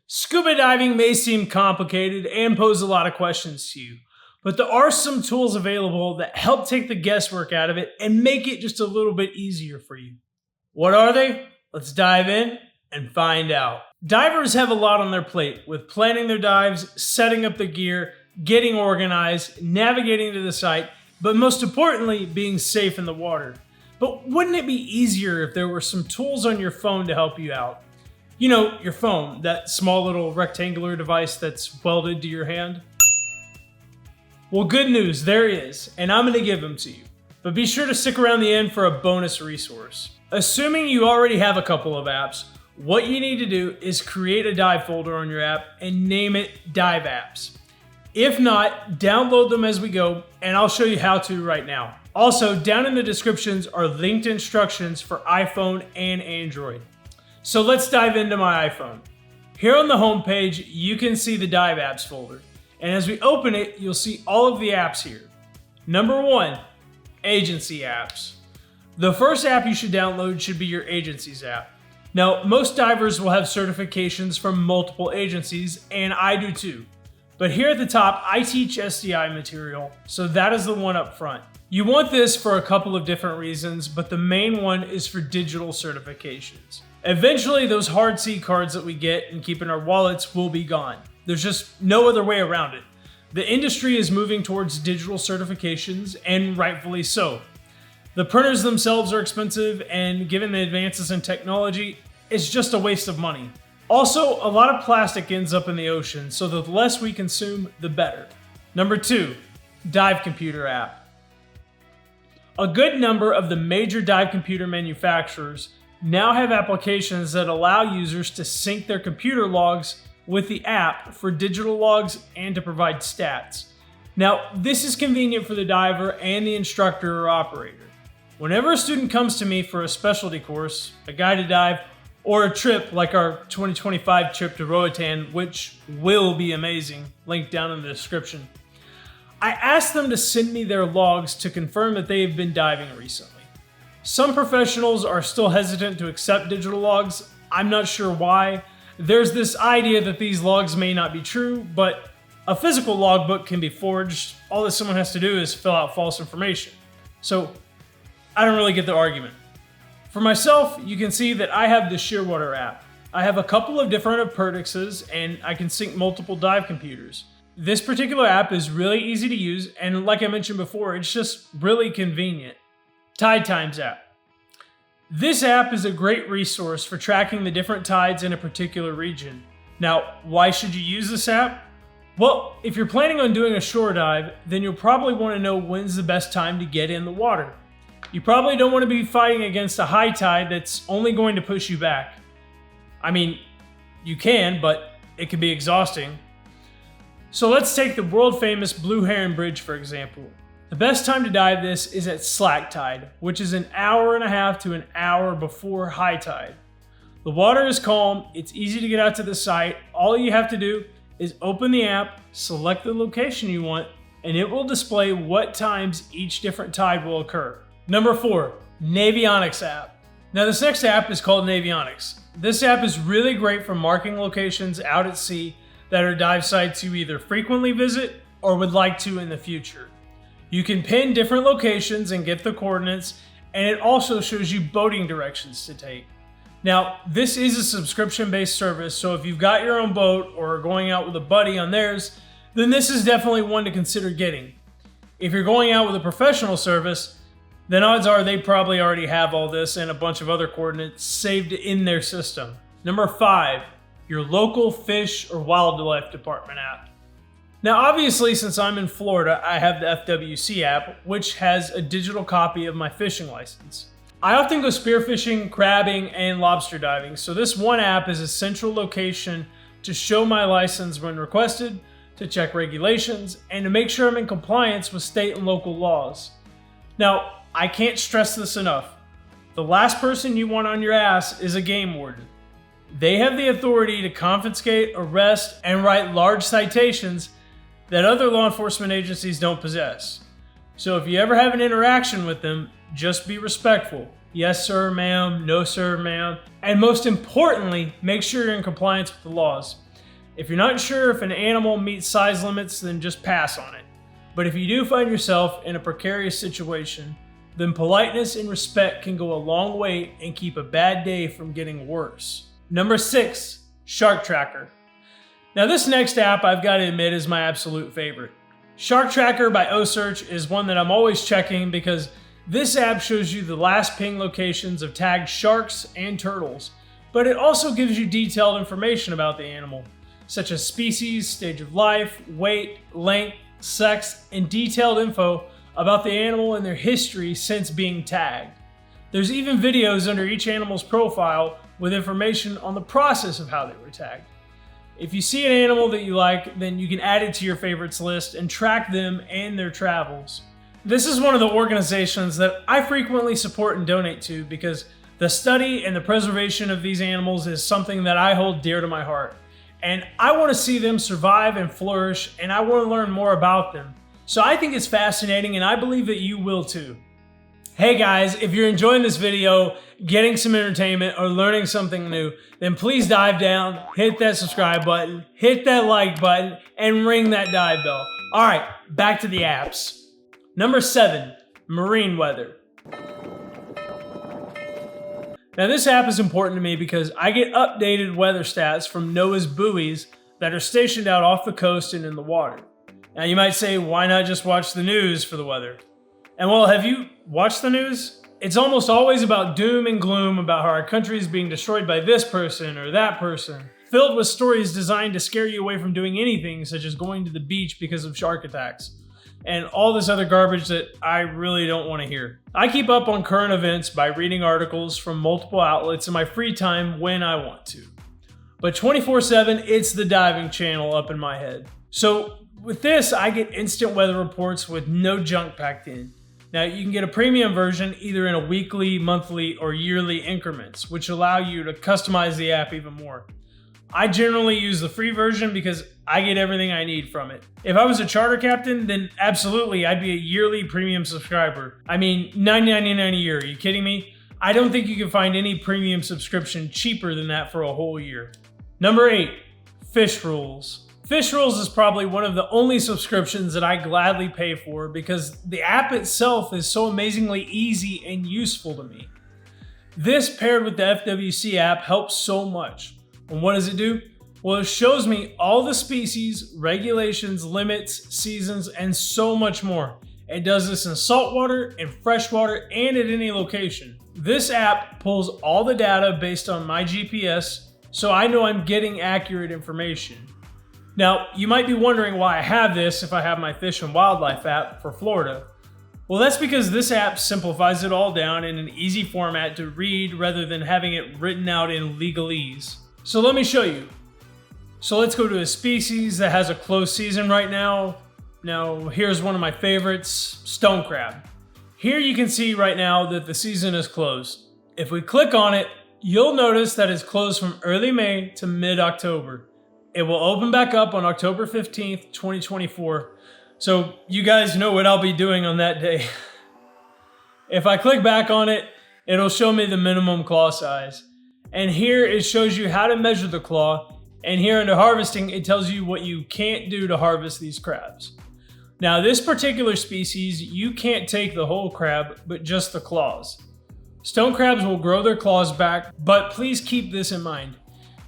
Scuba diving may seem complicated and pose a lot of questions to you, but there are some tools available that help take the guesswork out of it and make it just a little bit easier for you. What are they? Let's dive in and find out. Divers have a lot on their plate with planning their dives, setting up the gear, getting organized, navigating to the site, but most importantly, being safe in the water. But wouldn't it be easier if there were some tools on your phone to help you out? You know, your phone, that small little rectangular device that's welded to your hand. Well, good news, there is, and I'm going to give them to you. But be sure to stick around the end for a bonus resource. Assuming you already have a couple of apps, what you need to do is create a dive folder on your app and name it Dive Apps. If not, download them as we go, and I'll show you how to right now. Also, down in the descriptions are linked instructions for iPhone and Android. So let's dive into my iPhone. Here on the home page, you can see the Dive Apps folder. And as we open it, you'll see all of the apps here. Number 1, Agency Apps. The first app you should download should be your agency's app. Now, most divers will have certifications from multiple agencies, and I do too. But here at the top, I teach SDI material, so that is the one up front. You want this for a couple of different reasons, but the main one is for digital certifications. Eventually, those hard C cards that we get and keep in our wallets will be gone. There's just no other way around it. The industry is moving towards digital certifications, and rightfully so. The printers themselves are expensive, and given the advances in technology, it's just a waste of money. Also, a lot of plastic ends up in the ocean, so the less we consume, the better. Number 2, Dive Computer app. A good number of the major dive computer manufacturers now have applications that allow users to sync their computer logs with the app for digital logs and to provide stats. Now, this is convenient for the diver and the instructor or operator. Whenever a student comes to me for a specialty course, a guided dive, or a trip like our 2025 trip to Roatan, which will be amazing, linked down in the description, I ask them to send me their logs to confirm that they have been diving recently. Some professionals are still hesitant to accept digital logs. I'm not sure why. There's this idea that these logs may not be true, but a physical logbook can be forged. All that someone has to do is fill out false information. So I don't really get the argument. For myself, you can see that I have the Shearwater app. I have a couple of different appendixes and I can sync multiple dive computers. This particular app is really easy to use, and like I mentioned before, it's just really convenient. Tide Times app. This app is a great resource for tracking the different tides in a particular region. Now, why should you use this app? Well, if you're planning on doing a shore dive, then you'll probably want to know when's the best time to get in the water. You probably don't want to be fighting against a high tide that's only going to push you back. I mean, you can, but it can be exhausting. So let's take the world famous Blue Heron Bridge for example. The best time to dive this is at slack tide, which is an hour and a half to an hour before high tide. The water is calm, it's easy to get out to the site. All you have to do is open the app, select the location you want, and it will display what times each different tide will occur. Number 4, Navionics app. Now this next app is called Navionics. This app is really great for marking locations out at sea that are dive sites you either frequently visit or would like to in the future. You can pin different locations and get the coordinates, and it also shows you boating directions to take. Now, this is a subscription-based service, so if you've got your own boat or are going out with a buddy on theirs, then this is definitely one to consider getting. If you're going out with a professional service, then odds are they probably already have all this and a bunch of other coordinates saved in their system. Number 5, your local fish or wildlife department app. Now obviously, since I'm in Florida, I have the FWC app, which has a digital copy of my fishing license. I often go spearfishing, crabbing, and lobster diving, so this one app is a central location to show my license when requested, to check regulations, and to make sure I'm in compliance with state and local laws. Now, I can't stress this enough. The last person you want on your ass is a game warden. They have the authority to confiscate, arrest, and write large citations that other law enforcement agencies don't possess. So if you ever have an interaction with them, just be respectful. yes sir ma'am, no sir ma'am, and most importantly, make sure you're in compliance with the laws. If you're not sure if an animal meets size limits, then just pass on it. But if you do find yourself in a precarious situation, then politeness and respect can go a long way and keep a bad day from getting worse. Number 6, Shark Tracker. Now this next app, I've got to admit, is my absolute favorite. Shark Tracker by OSearch is one that I'm always checking because this app shows you the last ping locations of tagged sharks and turtles, but it also gives you detailed information about the animal, such as species, stage of life, weight, length, sex, and detailed info about the animal and their history since being tagged. There's even videos under each animal's profile with information on the process of how they were tagged. If you see an animal that you like, then you can add it to your favorites list and track them and their travels. This is one of the organizations that I frequently support and donate to because the study and the preservation of these animals is something that I hold dear to my heart. And I want to see them survive and flourish, and I want to learn more about them. So I think it's fascinating, and I believe that you will too. Hey guys, if you're enjoying this video, getting some entertainment, or learning something new, then please dive down, hit that subscribe button, hit that like button, and ring that dive bell. All right, back to the apps. Number 7, Marine Weather. Now this app is important to me because I get updated weather stats from NOAA's buoys that are stationed out off the coast and in the water. Now you might say, why not just watch the news for the weather? And well, have you watched the news? It's almost always about doom and gloom about how our country is being destroyed by this person or that person, filled with stories designed to scare you away from doing anything, such as going to the beach because of shark attacks, and all this other garbage that I really don't want to hear. I keep up on current events by reading articles from multiple outlets in my free time when I want to. But 24/7, it's the diving channel up in my head. So with this, I get instant weather reports with no junk packed in. Now you can get a premium version either in a weekly, monthly, or yearly increments, which allow you to customize the app even more. I generally use the free version because I get everything I need from it. If I was a charter captain, then absolutely I'd be a yearly premium subscriber. I mean, $9.99 a year, are you kidding me? I don't think you can find any premium subscription cheaper than that for a whole year. Number 8, Fish Rules. Fish Rules is probably one of the only subscriptions that I gladly pay for because the app itself is so amazingly easy and useful to me. This paired with the FWC app helps so much. And what does it do? Well, it shows me all the species, regulations, limits, seasons, and so much more. It does this in saltwater, in freshwater, and at any location. This app pulls all the data based on my GPS, so I know I'm getting accurate information. Now, you might be wondering why I have this if I have my Fish and Wildlife app for Florida. Well, that's because this app simplifies it all down in an easy format to read rather than having it written out in legalese. So let me show you. So let's go to a species that has a closed season right now. Now, here's one of my favorites, stone crab. Here you can see right now that the season is closed. If we click on it, you'll notice that it's closed from early May to mid-October. It will open back up on October 15th, 2024. So you guys know what I'll be doing on that day. If I click back on it, it'll show me the minimum claw size. And here it shows you how to measure the claw. And here under harvesting, it tells you what you can't do to harvest these crabs. Now this particular species, you can't take the whole crab, but just the claws. Stone crabs will grow their claws back, but please keep this in mind.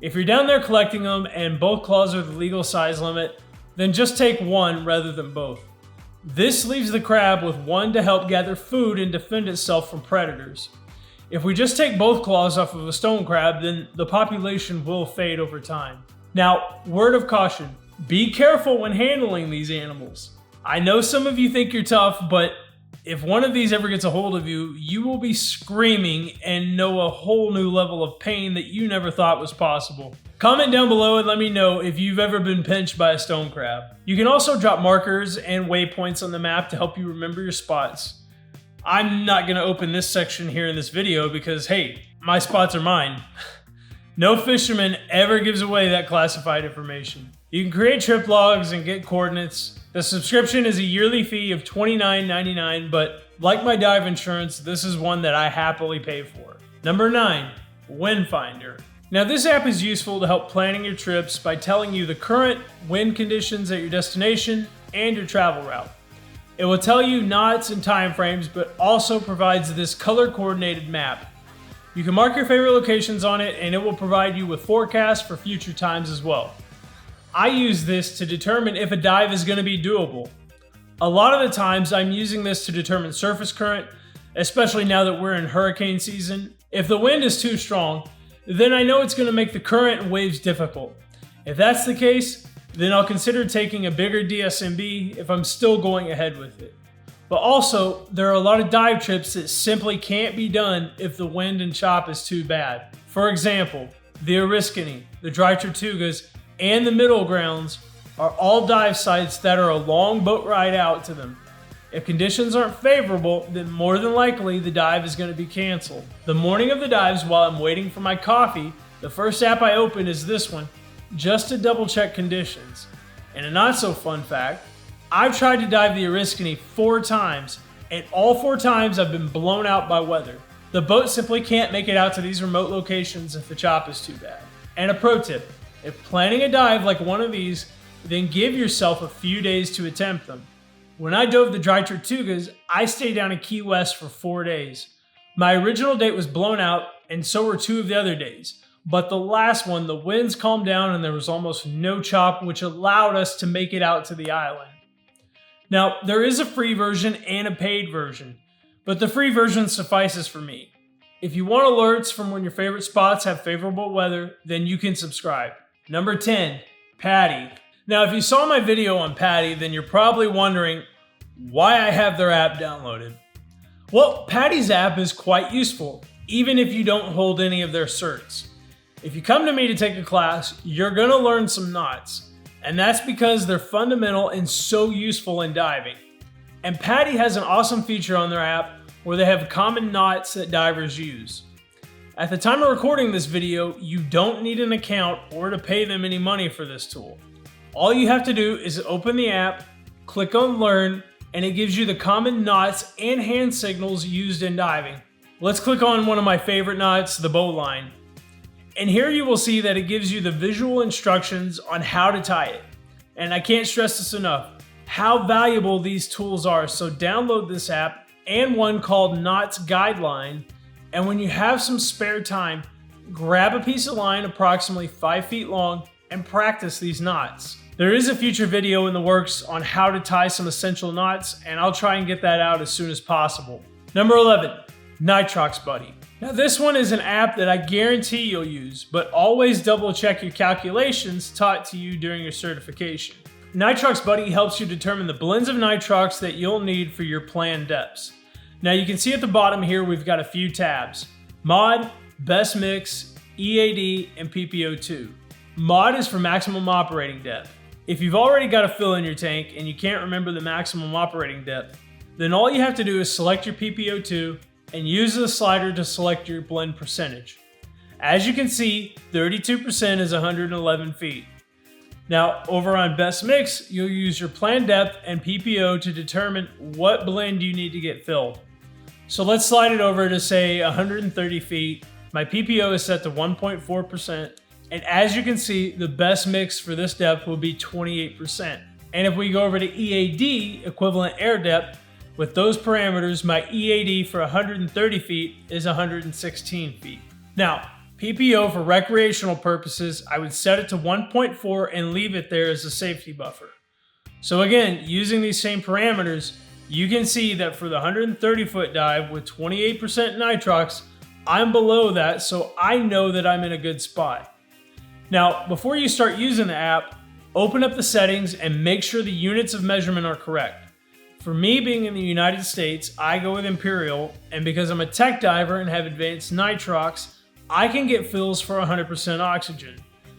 If you're down there collecting them and both claws are the legal size limit, then just take one rather than both. This leaves the crab with one to help gather food and defend itself from predators. If we just take both claws off of a stone crab, then the population will fade over time. Now, word of caution, be careful when handling these animals. I know some of you think you're tough, but if one of these ever gets a hold of you, you will be screaming and know a whole new level of pain that you never thought was possible. Comment down below and let me know if you've ever been pinched by a stone crab. You can also drop markers and waypoints on the map to help you remember your spots. I'm not going to open this section here in this video because, hey, my spots are mine. No fisherman ever gives away that classified information. You can create trip logs and get coordinates. The subscription is a yearly fee of $29.99, but Like my dive insurance, this is one that I happily pay for. Number 9, Wind Finder. Now this app is useful to help planning your trips by telling you the current wind conditions at your destination and your travel route. It will tell you knots and time frames, but also provides this color-coordinated map. You can mark your favorite locations on it, and it will provide you with forecasts for future times as well. I use this to determine if a dive is going to be doable. A lot of the times I'm using this to determine surface current, especially now that we're in hurricane season. If the wind is too strong, then I know it's going to make the current and waves difficult. If that's the case, then I'll consider taking a bigger DSMB if I'm still going ahead with it. But also, there are a lot of dive trips that simply can't be done if the wind and chop is too bad. For example, the Oriskany, the Dry Tortugas, and the Middle Grounds are all dive sites that are a long boat ride out to them. If conditions aren't favorable, then more than likely the dive is going to be canceled. The morning of the dives, while I'm waiting for my coffee, the first app I open is this one, just to double check conditions. And a not so fun fact, I've tried to dive the Oriskany 4 times, and all 4 times I've been blown out by weather. The boat simply can't make it out to these remote locations if the chop is too bad. And a pro tip, if planning a dive like one of these, then give yourself a few days to attempt them. When I dove the Dry Tortugas, I stayed down in Key West for 4 days. My original date was blown out, and so were 2 of the other days. But the last one, the winds calmed down and there was almost no chop, which allowed us to make it out to the island. Now, there is a free version and a paid version, but the free version suffices for me. If you want alerts from when your favorite spots have favorable weather, then you can subscribe. Number 10, Patty. Now, if you saw my video on Patty, then you're probably wondering why I have their app downloaded. Well, Patty's app is quite useful, even if you don't hold any of their certs. If you come to me to take a class, you're going to learn some knots, and that's because they're fundamental and so useful in diving. And Patty has an awesome feature on their app where they have common knots that divers use. At the time of recording this video, you don't need an account or to pay them any money for this tool. All you have to do is open the app, click on Learn, and it gives you the common knots and hand signals used in diving. Let's click on one of my favorite knots, the bow line. And here you will see that it gives you the visual instructions on how to tie it. And I can't stress this enough, how valuable these tools are. So download this app and one called Knots Guideline. And when you have some spare time, grab a piece of line approximately 5 feet long and practice these knots. There is a future video in the works on how to tie some essential knots, and I'll try and get that out as soon as possible. Number 11, Nitrox Buddy. Now this one is an app that I guarantee you'll use, but always double check your calculations taught to you during your certification. Nitrox Buddy helps you determine the blends of nitrox that you'll need for your planned depths. Now you can see at the bottom here we've got a few tabs: Mod, Best Mix, EAD, and PPO2. Mod is for maximum operating depth. If you've already got a fill in your tank and you can't remember the maximum operating depth, then all you have to do is select your PPO2 and use the slider to select your blend percentage. As you can see, 32% is 111 feet. Now, over on Best Mix, you'll use your planned depth and PPO to determine what blend you need to get filled. So let's slide it over to say 130 feet. My PPO is set to 1.4%. And as you can see, the best mix for this depth will be 28%. And if we go over to EAD, equivalent air depth, with those parameters, my EAD for 130 feet is 116 feet. Now, PPO for recreational purposes, I would set it to 1.4 and leave it there as a safety buffer. So again, using these same parameters, you can see that for the 130 foot dive with 28% nitrox, I'm below that, so I know that I'm in a good spot. Now, before you start using the app, open up the settings and make sure the units of measurement are correct. For me, being in the United States, I go with Imperial, and because I'm a tech diver and have advanced nitrox, I can get fills for 100% oxygen,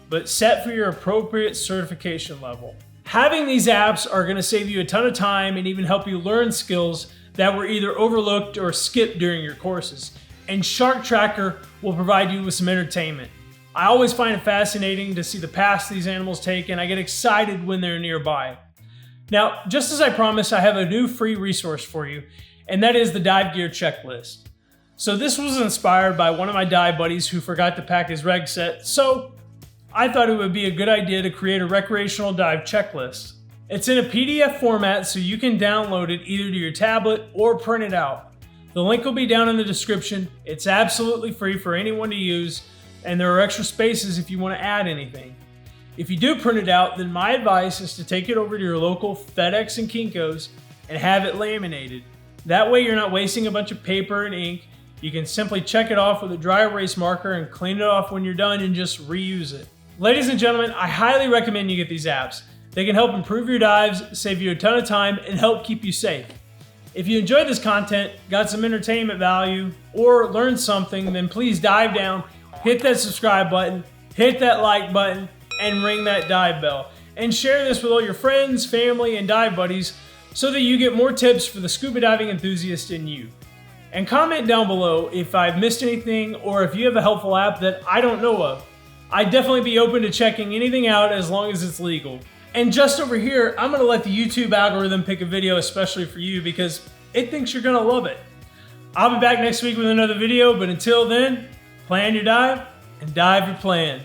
but set for your appropriate certification level. Having these apps are going to save you a ton of time and even help you learn skills that were either overlooked or skipped during your courses. And Shark Tracker will provide you with some entertainment. I always find it fascinating to see the paths these animals take, and I get excited when they're nearby. Now, just as I promised, I have a new free resource for you, and that is the dive gear checklist. So this was inspired by one of my dive buddies who forgot to pack his reg set, so I thought it would be a good idea to create a recreational dive checklist. It's in a PDF format so you can download it either to your tablet or print it out. The link will be down in the description. It's absolutely free for anyone to use, and there are extra spaces if you want to add anything. If you do print it out, then my advice is to take it over to your local FedEx and Kinko's and have it laminated. That way you're not wasting a bunch of paper and ink. You can simply check it off with a dry erase marker and clean it off when you're done and just reuse it. Ladies and gentlemen, I highly recommend you get these apps. They can help improve your dives, save you a ton of time, and help keep you safe. If you enjoyed this content, got some entertainment value, or learned something, then please dive down, hit that subscribe button, hit that like button, and ring that dive bell. And share this with all your friends, family, and dive buddies so that you get more tips for the scuba diving enthusiast in you. And comment down below if I've missed anything or if you have a helpful app that I don't know of. I'd definitely be open to checking anything out as long as it's legal. And just over here, I'm gonna let the YouTube algorithm pick a video especially for you because it thinks you're gonna love it. I'll be back next week with another video, but until then, plan your dive and dive your plan.